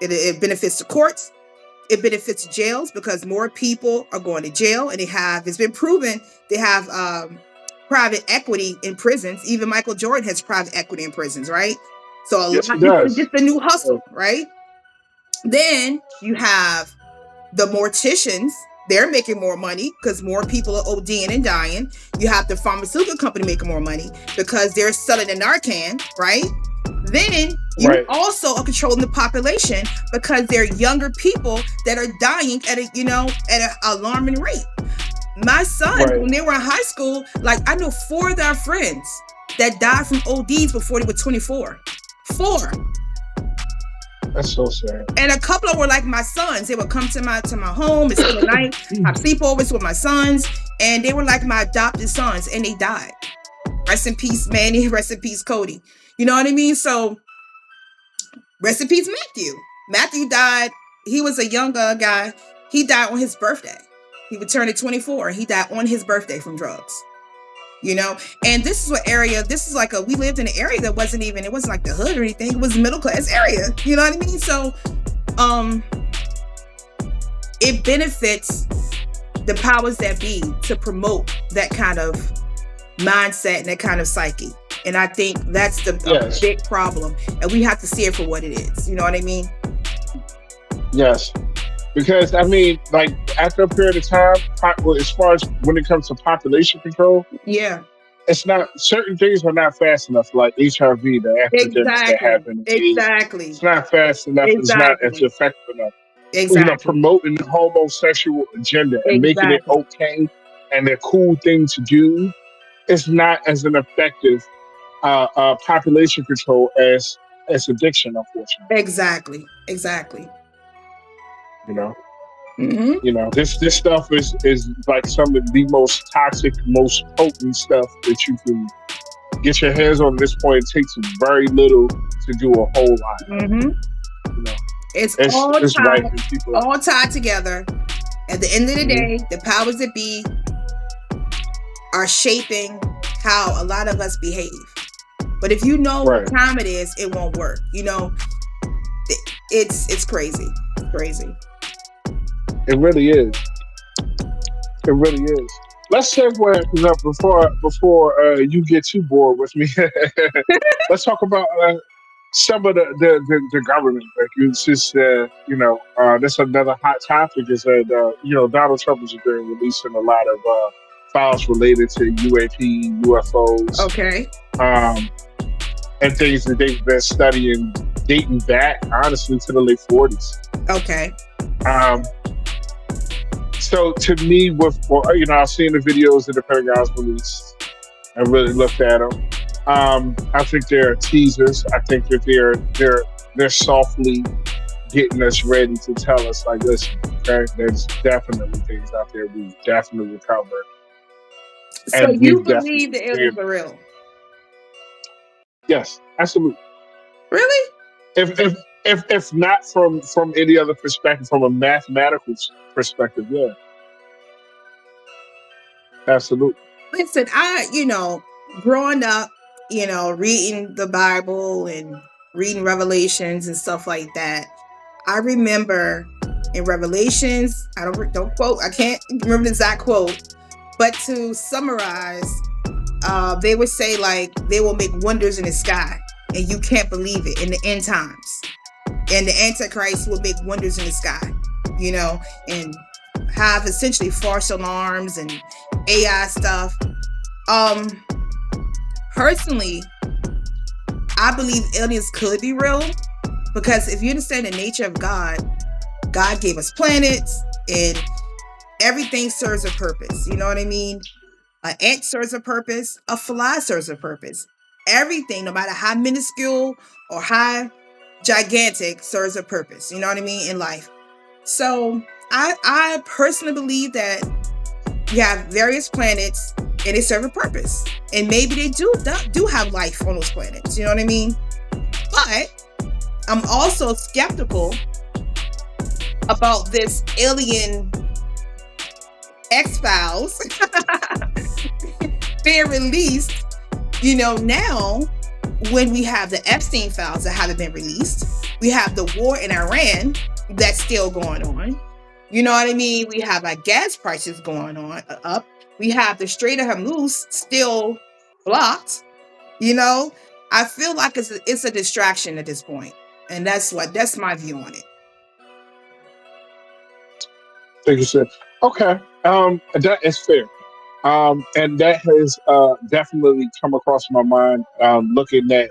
It benefits the courts. It benefits jails because more people are going to jail, and it's been proven they have private equity in prisons. Even Michael Jordan has private equity in prisons, right? So Yes, it this is does. just a new hustle, right? Then you have the morticians. They're making more money because more people are ODing and dying. You have the pharmaceutical company making more money because they're selling the Narcan, right? Then you Right. also are controlling the population because they're younger people that are dying at an alarming rate. My sons, Right. when they were in high school, like I know 4 of their friends that died from ODs before they were 24. 4. That's so sad. And a couple of them were like my sons. They would come to my home and spend the night, have sleepovers with my sons, and they were like my adopted sons, and they died. Rest in peace, Manny. Rest in peace, Cody. You know what I mean? So, rest in peace, Matthew. Matthew died. He was a younger guy. He died on his birthday. He would turn 24. He died on his birthday from drugs. You know, and this is we lived in an area that it wasn't like the hood or anything. It was a middle class area. You know what I mean? So, it benefits the powers that be to promote that kind of mindset and that kind of psyche. And I think that's the big problem. And we have to see it for what it is. You know what I mean? Yes. Because, I mean, like, after a period of time, as far as when it comes to population control, yeah, it's not, certain things are not fast enough, like HIV, the epidemics that happen. Exactly. It's not fast enough. Exactly. It's not as effective enough. Exactly. Promoting the homosexual agenda and making it okay and a cool thing to do is not as an effective population control as addiction, unfortunately. Exactly. You know, mm-hmm. You know, this stuff is like some of the most toxic, most potent stuff that you can get your hands on. At this point, it takes very little to do a whole lot. Mm-hmm. You know, it's all tied together. At the end of the day, the powers that be are shaping how a lot of us behave. But if you know what time it is, it won't work. You know, it's crazy. Crazy. It really is. It really is. Let's segue before you get too bored with me. Let's talk about some of the government. Like it's just that's another hot topic. Is that Donald Trump has been releasing a lot of files related to UAP, UFOs. Okay. And things that they've been studying dating back, honestly, to the late 40s. Okay. So to me, I've seen the videos that the Pentagon's released. I really looked at them. I think they're teasers. I think that they're softly getting us ready to tell us, like, listen, okay, there's definitely things out there we've definitely recovered. So and you believe the aliens are real? Yes, absolutely. Really? If not from any other perspective, from a mathematical perspective, yeah. Absolutely. Listen, growing up, reading the Bible and reading Revelations and stuff like that, I remember in Revelations, I can't remember the exact quote, but to summarize, they would say, like, they will make wonders in the sky, and you can't believe it in the end times. And the Antichrist will make wonders in the sky, and have essentially false alarms and AI stuff. Personally, I believe aliens could be real, because if you understand the nature of God gave us planets, and everything serves a purpose. You know what I mean? An ant serves a purpose. A fly serves a purpose. Everything, no matter how minuscule or how gigantic, serves a purpose. You know what I mean? In life. So I personally believe that you have various planets and they serve a purpose. And maybe they do have life on those planets. You know what I mean? But I'm also skeptical about this alien X-Files being released, now, when we have the Epstein files that haven't been released, we have the war in Iran that's still going on. You know what I mean? We have like gas prices going on up. We have the Strait of Hormuz still blocked. You know, I feel like it's a distraction at this point, and that's my view on it. Thank you, sir. Okay, that is fair. And that has definitely come across my mind looking at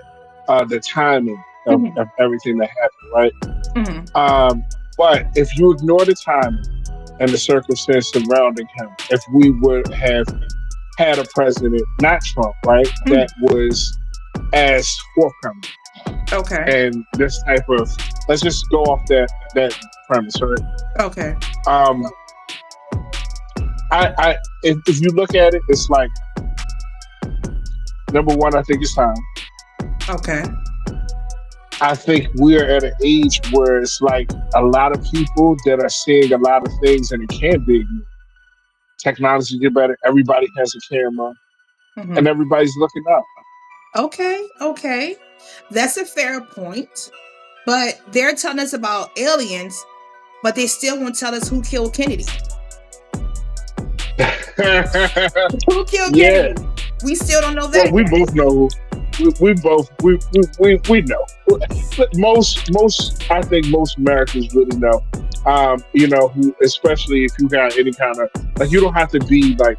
the timing Mhm. of everything that happened, right? Mhm. But if you ignore the timing and the circumstance surrounding him, if we would have had a president, not Trump, right, Mhm. that was as forthcoming Okay. and this type of, let's just go off that premise, right? Okay. Um, if you look at it, it's like number one, I think it's time. Okay. I think we're at an age where it's like a lot of people that are seeing a lot of things and it can be ignored. Technology get better. Everybody has a camera, and Mhm. everybody's looking up. Okay. Okay. That's a fair point. But they're telling us about aliens, but they still won't tell us who killed Kennedy. Who killed Yeah. Kennedy? We still don't know Well, that we yet. both know. We both we know. But most I think most Americans really know. Who, especially if you got any kind of, like, you don't have to be like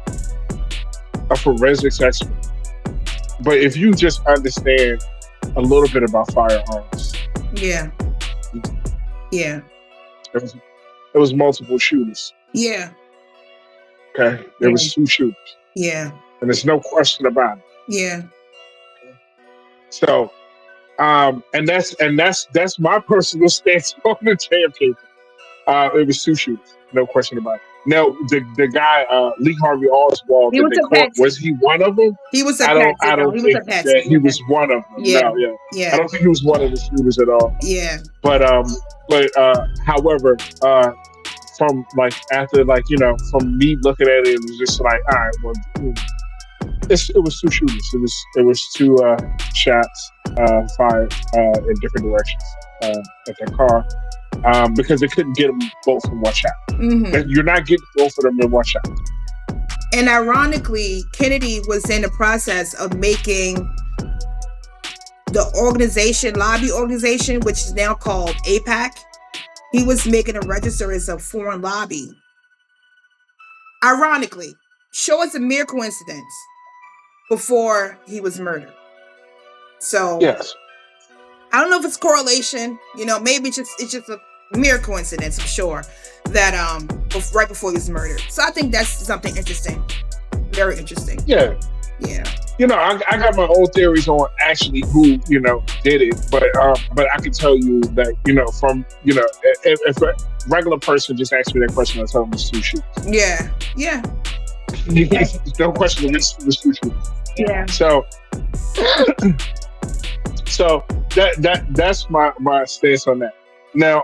a forensics expert, but if you just understand a little bit about firearms, Yeah. Yeah. it was multiple shooters. Yeah. Okay, there Yeah. was two shooters, Yeah. and there's no question about it. Yeah. So, and that's my personal stance on the champion. It was two shooters, no question about it. Now, the guy Lee Harvey Oswald He that was they a caught, was patsy. he one of them? He was a I don't patsy I though. don't He was think a patsy. that he Yeah. was one of them. Yeah. No, yeah, I Yeah. don't think he was one of the shooters at all. Yeah. But however, from like after, like, from me looking at it, it was just like, all right, well, it was two shooters. It was two shots fired in different directions at their car, because they couldn't get them both in one shot. Hmm. You're not getting both of them in one shot. And ironically, Kennedy was in the process of making the lobby organization, which is now called APAC. He was making a register as a foreign lobby. Ironically, show us a mere coincidence before he was murdered. So Yes. I don't know if it's correlation. Maybe it's just a mere coincidence. I'm sure that right before he was murdered. So I think that's something interesting. Very interesting. Yeah. Yeah. I got my own theories on actually who did it, but I can tell you that from if a regular person just asked me that question, I tell them it's two shooters. Yeah. Yeah. No question, it was two shooters. Yeah. So that's my stance on that. Now,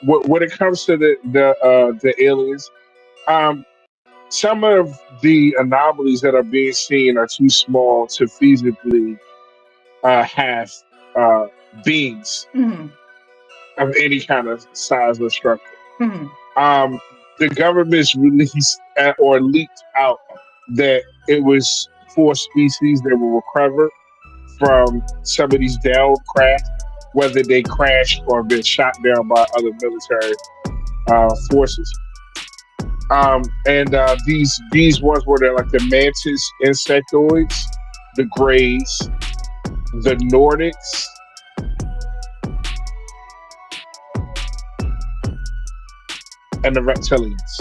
when it comes to the aliens, some of the anomalies that are being seen are too small to feasibly have beings Hmm. of any kind of size or structure. Hmm. The government's released or leaked out that it was four species that were recovered from some of these downed craft, whether they crashed or been shot down by other military forces. And these ones were there, like the mantis insectoids, the greys, the Nordics, and the reptilians.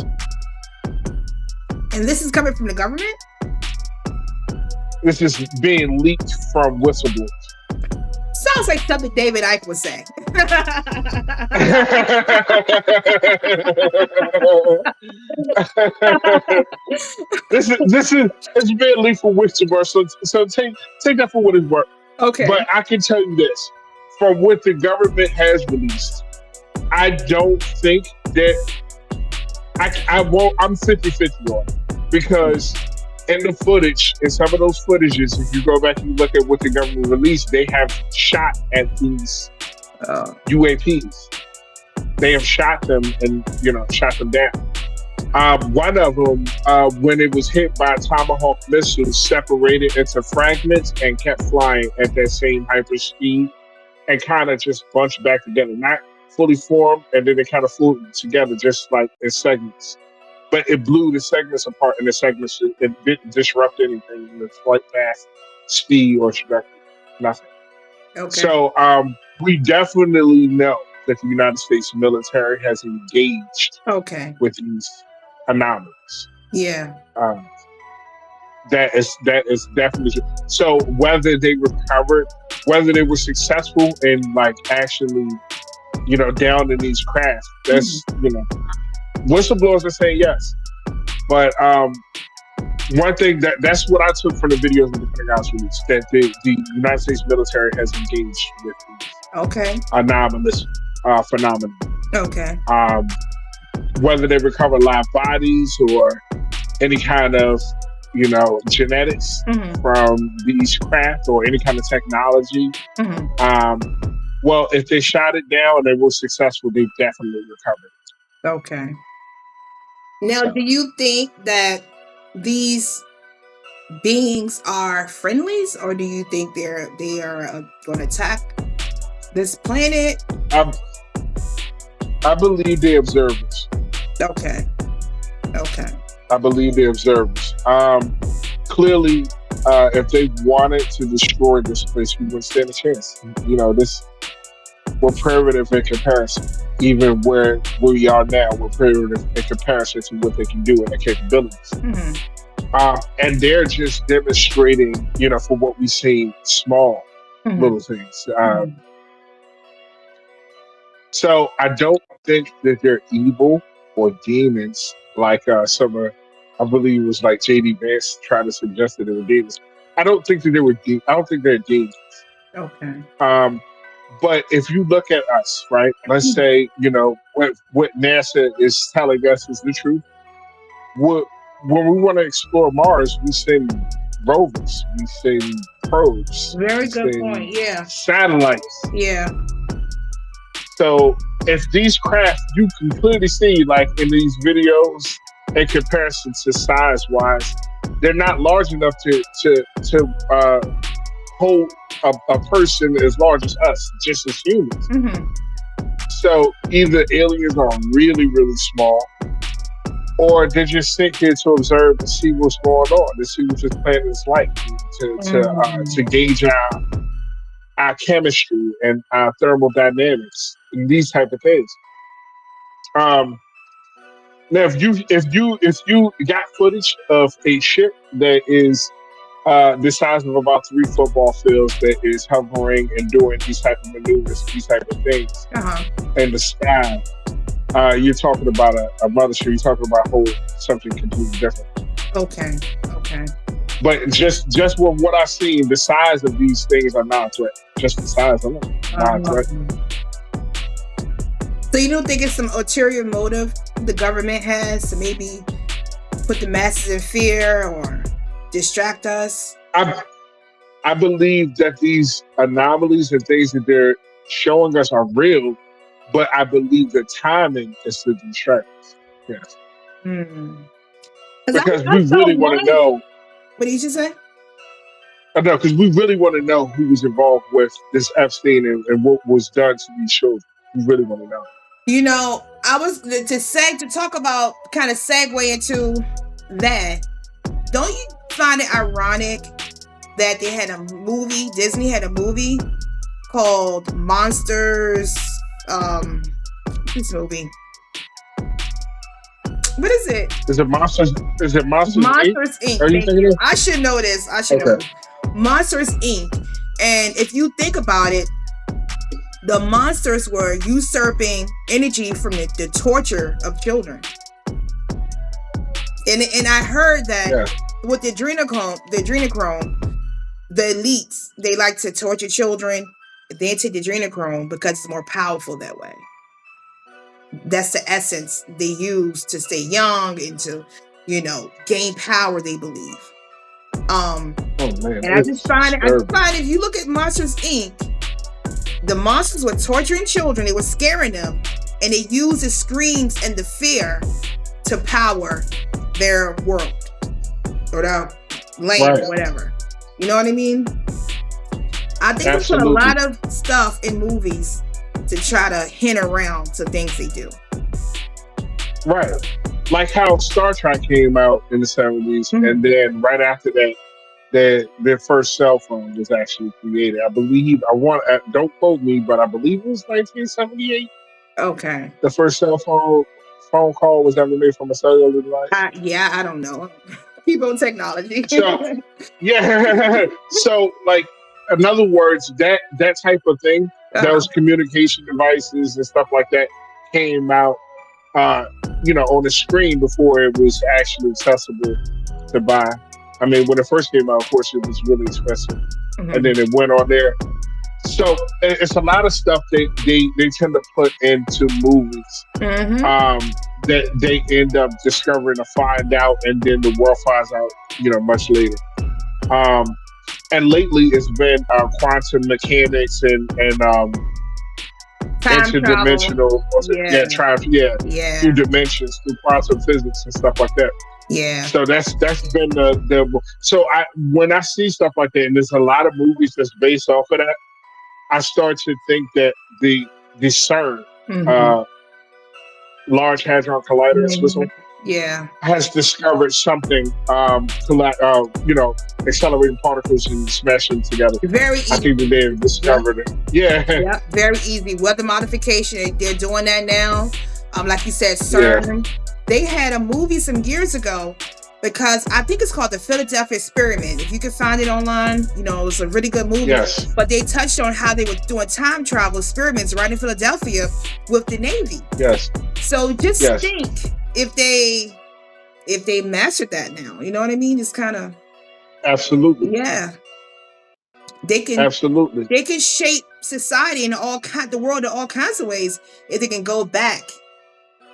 And this is coming from the government? This is being leaked from whistleblowers. Sounds like something David Icke would say. this is it's being leaked from whistleblowers. So take that for what it's worth. Okay. But I can tell you this: from what the government has released, I don't think that I'm 50-50 on it, because in the footage, in some of those footages, if you go back and you look at what the government released, they have shot at these UAPs. They have shot them and shot them down. One of them, when it was hit by a Tomahawk missile, separated into fragments and kept flying at that same hyper speed and kind of just bunched back together, not fully formed, and then it kind of flew together just like in segments. But it blew the segments apart, and the segments it didn't disrupt anything in the flight path, speed, or trajectory. Nothing. Okay. So we definitely know that the United States military has engaged with these anomalies. Yeah. That is definitely true. So whether they recovered, whether they were successful in like actually, down in these crafts, that's whistleblowers are saying yes. But one thing that's what I took from the videos of the Pentagon's release, that the United States military has engaged with these anomalous phenomena. Okay. Whether they recover live bodies or any kind of genetics from these craft or any kind of technology. Well, if they shot it down and they were successful, they definitely recovered. Okay. Now, do you think that these beings are friendlies, or do you think they are going to attack this planet? I believe they're observers. Okay. I believe they're observers. Clearly, if they wanted to destroy this place, we wouldn't stand a chance. We're primitive in comparison. Even where we are now, we're primitive in comparison to what they can do and their capabilities. And they're just demonstrating, for what we see, small little things. So I don't think that they're evil or demons like some of, I believe it was like J.D. Vance trying to suggest that they were demons. I don't think that they were. I don't think they're demons. Okay. But if you look at us, right? Let's say what NASA is telling us is the truth. When we want to explore Mars, we send rovers, we send probes. Very good point. Yeah. Satellites. Yeah. So if these craft, you can clearly see, like in these videos, in comparison to size-wise, they're not large enough to hold a person as large as us, just as humans. So either aliens are really, really small, or they just sit here to observe and see what's going on, to see what this planet is like, to gauge our chemistry and our thermodynamics and these type of things. Now, if you got footage of a ship that is the size of about 3 football fields that is hovering and doing these type of maneuvers, these type of things in the sky, you're talking about a mothership. You're talking about something completely different. Okay. But just with what I've seen, the size of these things are not a threat. Just the size of them, not a threat. So you don't think it's some ulterior motive the government has to maybe put the masses in fear or distract us? I believe that these anomalies and things that they're showing us are real, but I believe the timing is to distract us. Yes. Because we really want to know. What did you just say? No, because we really want to know who was involved with this Epstein and what was done to these children. We really want to know. I was to talk about, kind of segue into that. Don't you find it ironic that they had a movie, Disney had a movie called Monsters, this movie? What is it? Is it Monsters Monsters Inc? Are you thinking of? I should know this. Know this. Monsters Inc. And if you think about it, the monsters were usurping energy from the torture of children. And I heard that with the adrenochrome, the elites, they like to torture children. They take the adrenochrome because it's more powerful that way. That's the essence they use to stay young and to, gain power, they believe. Oh man, And I just find disturbing. if you look at Monsters Inc., the monsters were torturing children, they were scaring them, and they used the screams and the fear to power their world or their land Right. or whatever. You know what I mean? I think they put a Absolutely. lot of stuff in movies to try to hint around to things they do. Right. Like how Star Trek came out in the 70s, Mhm. and then right after that, their first cell phone was actually created. I believe, don't quote me, but I believe it was 1978. Okay. The first phone call was ever made from a cellular device. Yeah, I don't know. People in technology. So, yeah. So, like, in other words, that type of thing, Uh-huh. those communication devices and stuff like that came out, uh, on the screen before it was actually accessible to buy. I mean, when it first came out, of course, it was really expensive, and Mhm. then it went on there. So it's a lot of stuff they tend to put into movies, Mhm. um, that they end up discovering to find out, and then the world finds out, much later. Um, and lately, it's been quantum mechanics and Time travel. interdimensional, Yeah. through Yeah. dimensions, through quantum physics and stuff like that. Yeah. So that's been the so I when I see stuff like that, and there's a lot of movies that's based off of that, I start to think that the CERN, Mhm. uh, Large Hadron Collider in Mhm. Switzerland, Yeah. has discovered something, accelerating particles and smashing them together. Very I easy. think that they've Yep. discovered it. Yeah, Yep. Very easy. Weather modification. They're doing that now. Like you said, yeah, CERN. They had a movie some years ago because I think it's called the Philadelphia Experiment. If you can find it online, it was a really good movie. yes, But they touched on how they were doing time travel experiments right in Philadelphia with the Navy. yes, So just yes, think if they mastered that now, you know what I mean? It's kind of, absolutely, yeah. They can absolutely. they can shape society in the world in all kinds of ways if they can go back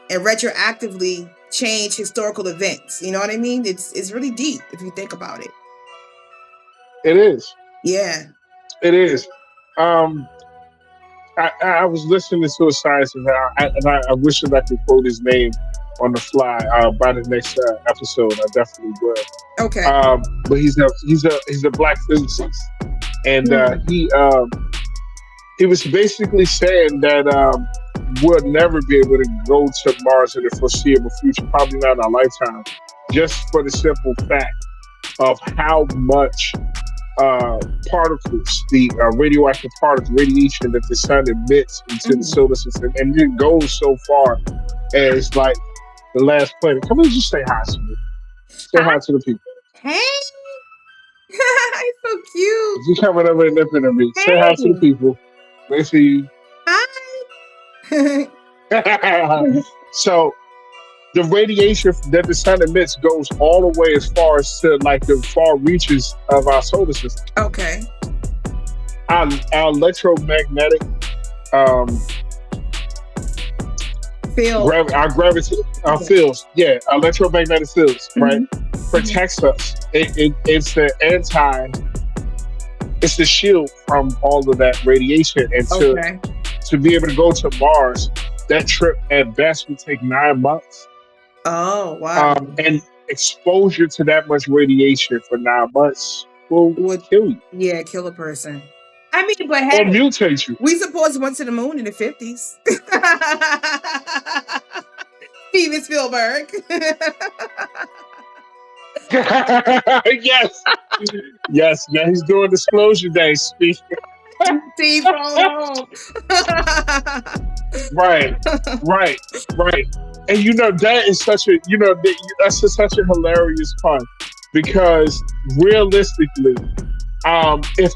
and retroactively change historical events. You know what I mean? It's really deep if you think about it. It is. Yeah. It is. Um, I was listening to a scientist, and I wish that I could quote his name on the fly. By the next episode, I definitely will. Okay. But he's a black physicist, and Mm. he was basically saying that we'll never be able to go to Mars in the foreseeable future, probably not in our lifetime, just for the simple fact of how much particles, the radioactive particles, radiation that the sun emits into the Mhm. solar system, and it goes so far as like the last planet. Come on, just say hi to me. Say Hi. hi to the people. Hey. It's so cute. If you coming over and nipping at me, say hi to the Hey. people. They see Hi. you. So the radiation that the sun emits goes all the way as far as to like the far reaches of our solar system. Okay. Our electromagnetic um, Phil. our gravity, our fields, yeah, electromagnetic fields, right, Mhm. Mhm. protects us. It's the it's the shield from all of that radiation, and Okay. to be able to go to Mars, that trip at best would take 9 months. Oh, wow. And exposure to that much radiation for 9 months will Would, kill you yeah, kill a person. I mean, but or hey, mutate you. we supposed went to the moon in the 50s. Steven Spielberg. Yes, yes, yeah, he's doing disclosure day speech. Steve phone home. Right, right, right. And that is such a that's such a hilarious pun, because realistically, if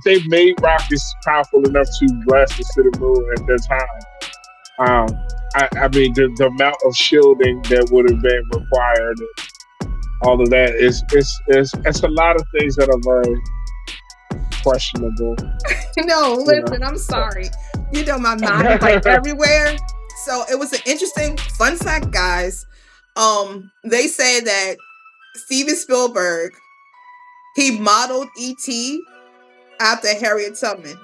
they made rockets powerful enough to blast us to the moon at that time, I mean the amount of shielding that would have been required, all of that is it's a lot of things that are very questionable. No, You know, listen, I'm so. sorry. My mind is like everywhere. So it was an interesting fun fact, guys. They say that Steven Spielberg He modeled E.T. after Harriet Tubman.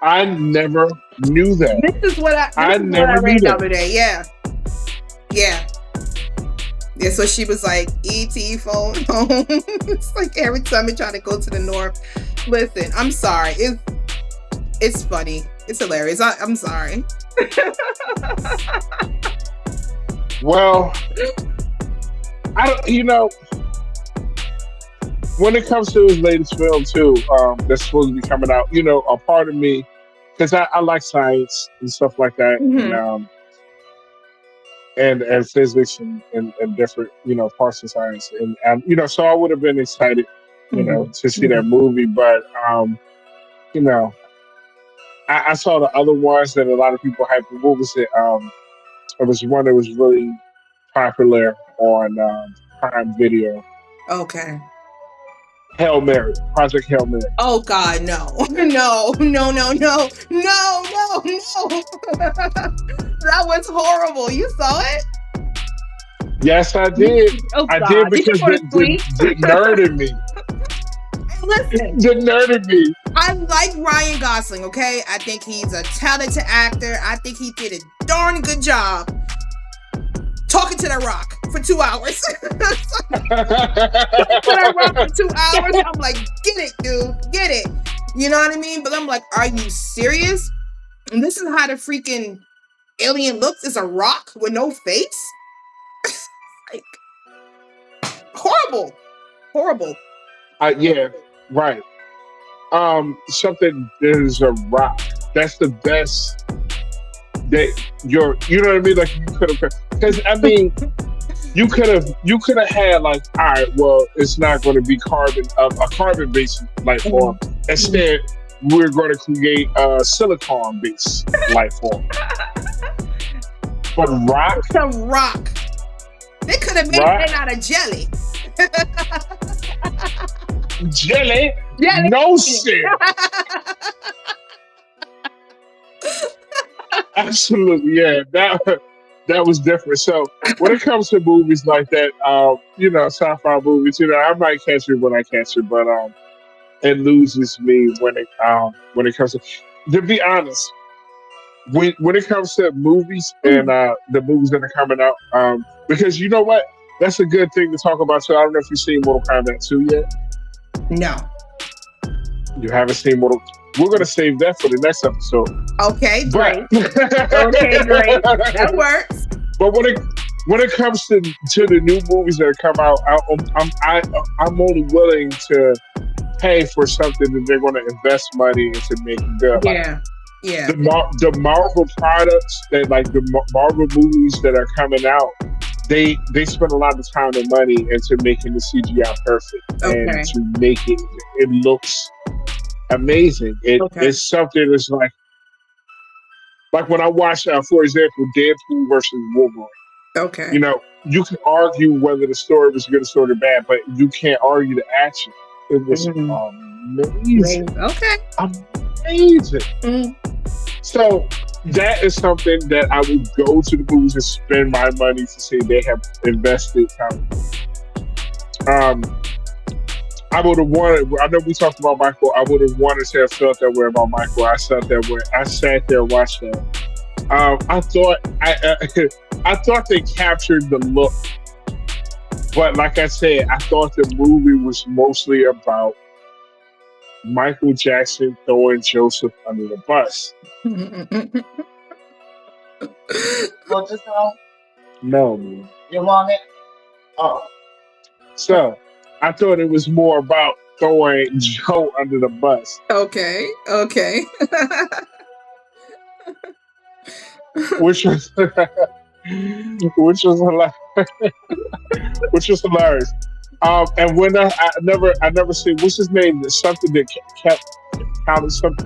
I never knew that. This is what I never knew read the that. other day. Yeah. Yeah. Yeah, so she was like, E.T. phone home. It's like every time I try to go to the north. Listen, I'm sorry. It's funny. It's hilarious. I'm sorry. Well, I don't. When it comes to his latest film too, that's supposed to be coming out. A part of me, because I like science and stuff like that, Mm-hmm. and physics and different parts of science, and so I would have been excited to see that movie, but you know I saw the other ones that a lot of people hyped. What was it? It was one that was really popular on Prime Video. Okay. Hail Mary, Project Hail Mary. Oh God, no. No. That was horrible. You saw it? Yes, I did. Oh I God. did because the nerd in me. Listen, The nerd in me. I like Ryan Gosling, okay? I think he's a talented actor. I think he did a darn good job talking to that rock for 2 hours. Talking to that rock for 2 hours. I'm like, get it, dude. Get it. You know what I mean? But I'm like, are you serious? And this is how the freaking alien looks, is a rock with no face? Like, horrible. Yeah, right. Something that is a rock. That's the best that you know what I mean? Like you could have, because I mean, you could have had like, all right, well, it's not going to be a carbon based life form. Instead, we're going to create a silicon based life form. But rock, The rock. They could have made that out of jelly. jelly, Jelly. no shit. Absolutely, yeah. That was different. So when it comes to movies like that, sci-fi movies, I might catch it when I catch it, but it loses me when it comes to be honest. When it comes to movies and the movies that are coming out, because you know what, that's a good thing to talk about. So I don't know if you've seen Mortal Kombat 2 yet. No. You haven't seen Mortal. We're gonna save that for the next episode. Okay, But great. Okay, great. That works. but when it comes to the new movies that come out, I'm only willing to pay for something that they're going to invest money into making good. Yeah. Yeah. The Marvel products that like the Marvel movies that are coming out, they spend a lot of time and money into making the CGI perfect and to make it looks amazing. It's something that's like when I watch, for example, Deadpool versus Wolverine. Okay. You can argue whether the story was good or bad, but you can't argue the action. It was amazing. Okay. Amazing. So that is something that I would go to the movies and spend my money to see they have invested time. I would have wanted. I know we talked about Michael. I would have wanted to have felt that way about Michael. I felt that way. I sat there and watched that. I thought they captured the look, but like I said, I thought the movie was mostly about Michael Jackson throwing Joseph under the bus. Want this now? No, man. You want it? Oh. So I thought it was more about throwing Joe under the bus. Okay. Which was hilarious. Which was hilarious. And when I never seen, what's his name? Something that kept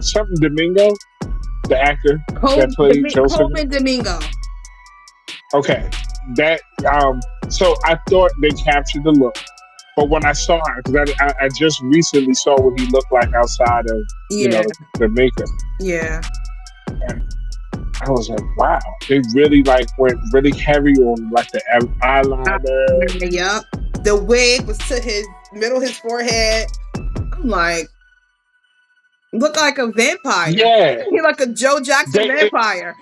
something Domingo, the actor that played Joseph. Coleman Domingo. Okay, that so I thought they captured the look, but when I saw it, because I just recently saw what he looked like outside of the makeup. Yeah. And I was like, wow, they really went really heavy on like the eyeliner. Yep. The wig was to his middle of his forehead. I'm like, look like a vampire. Yeah. He like a Joe Jackson vampire.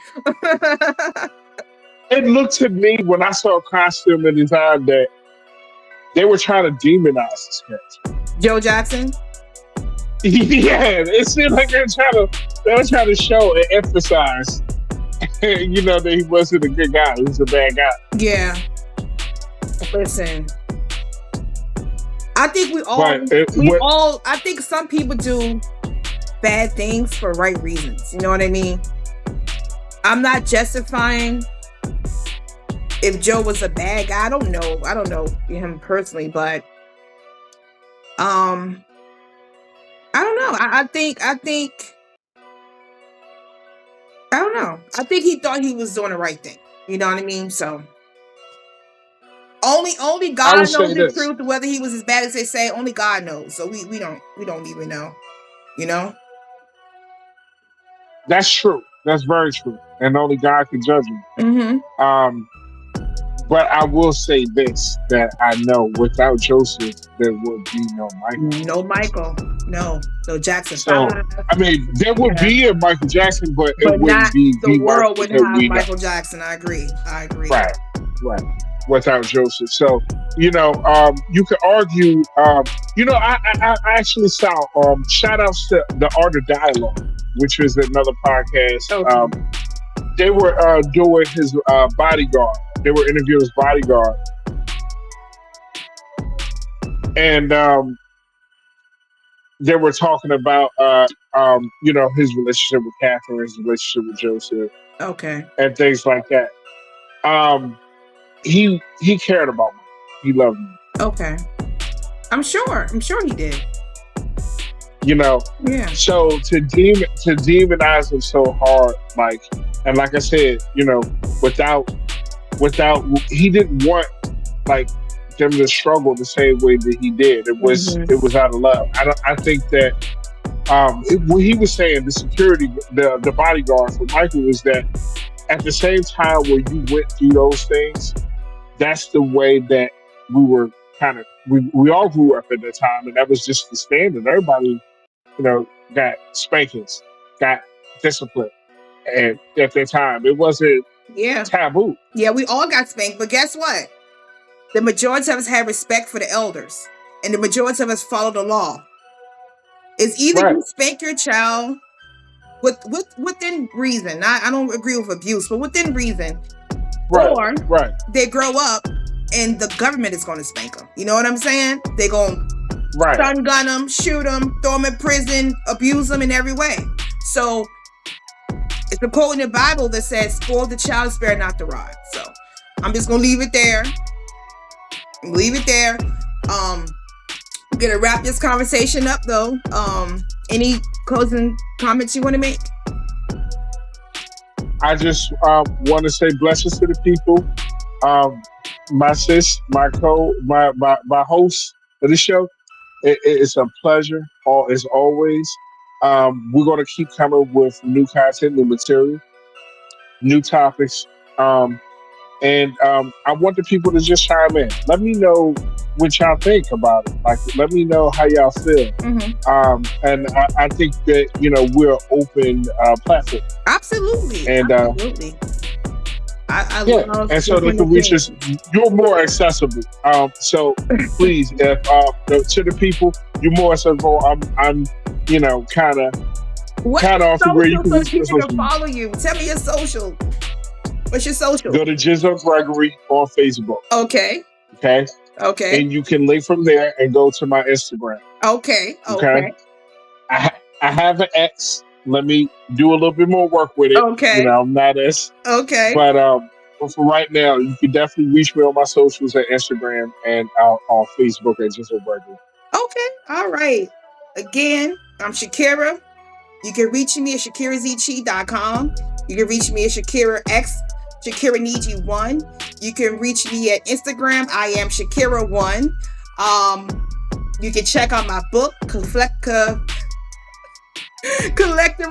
It looked to me when I saw costume and design that they were trying to demonize this character. Joe Jackson? Yeah, it seemed like they were trying to show and emphasize, that he wasn't a good guy. He was a bad guy. Yeah. Listen, I think I think some people do bad things for right reasons. You know what I mean? I'm not justifying if Joe was a bad guy. I don't know him personally, but I don't know. I think I don't know. I think he thought he was doing the right thing. You know what I mean? So only God knows the truth, whether he was as bad as they say. Only God knows. So we don't even know. You know? That's true. That's very true. And only God can judge him. Mm-hmm. But I will say this, that I know without Joseph, there would be no Michael. No Michael. No Jackson. So, I mean, there would be a Michael Jackson, but it wouldn't be the world wouldn't have Michael Jackson. I agree. Right. Without Joseph. So, you could argue, I actually saw, shout outs to The Art of Dialogue, which is another podcast. Okay. They were doing his bodyguard. They were interviewing his bodyguard. And they were talking about, his relationship with Catherine, his relationship with Joseph. Okay. And things like that. He cared about me. He loved me. Okay. I'm sure he did. Yeah. So to demonize him so hard, like I said, without he didn't want like them to struggle the same way that he did. It was out of love. I think that what he was saying, the security, the bodyguard for Michael, was that at the same time where you went through those things, that's the way that we were we all grew up at that time, and that was just the standard. Everybody, got spankings, got discipline, and at that time it wasn't taboo. Yeah, we all got spanked, but guess what? The majority of us had respect for the elders, and the majority of us followed the law. It's either you spank your child within reason. I don't agree with abuse, but within reason. Or they grow up and the government is going to spank them. You know what I'm saying? They're going to stun gun them, shoot them, throw them in prison, abuse them in every way. So it's a quote in the Bible that says, "Spoil the child, spare not the rod." So I'm just going to leave it there. I'm going to wrap this conversation up though. Any closing comments you want to make? I just want to say blessings to the people. My sis, my host of the show. It's a pleasure, as always. We're going to keep coming with new content, new material, new topics. And I want the people to just chime in. Let me know what y'all think about it. Like, let me know how y'all feel. Mm-hmm. And I think that, we're an open platform. Absolutely. And absolutely. I love and so they can reach us. You're more accessible. So please, if to the people, you're more accessible. I'm kind of off where you can reach us. Follow you. Tell me your social. What's your social? Go to Jizzle Gregory on Facebook. Okay. And you can link from there and go to my Instagram. Okay. I have an X. Let me do a little bit more work with it. Okay. I'm not as But for right now, you can definitely reach me on my socials at Instagram and on Facebook at Jizzle Gregory. Okay. All right. Again, I'm Sha-Kira. You can reach me at ShakiraZchi.com. You can reach me at Shakira X. Shakira Needs You 1. You can reach me at Instagram. I am Shakira1. You can check out my book, Collective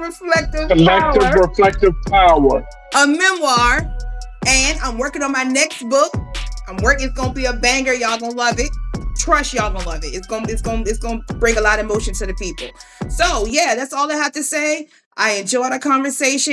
Reflective Power. A memoir. And I'm working on my next book. It's going to be a banger. Y'all going to love it. trust y'all gonna love it. It's gonna bring a lot of emotion to the people. So yeah, that's all I have to say. I enjoyed our conversation.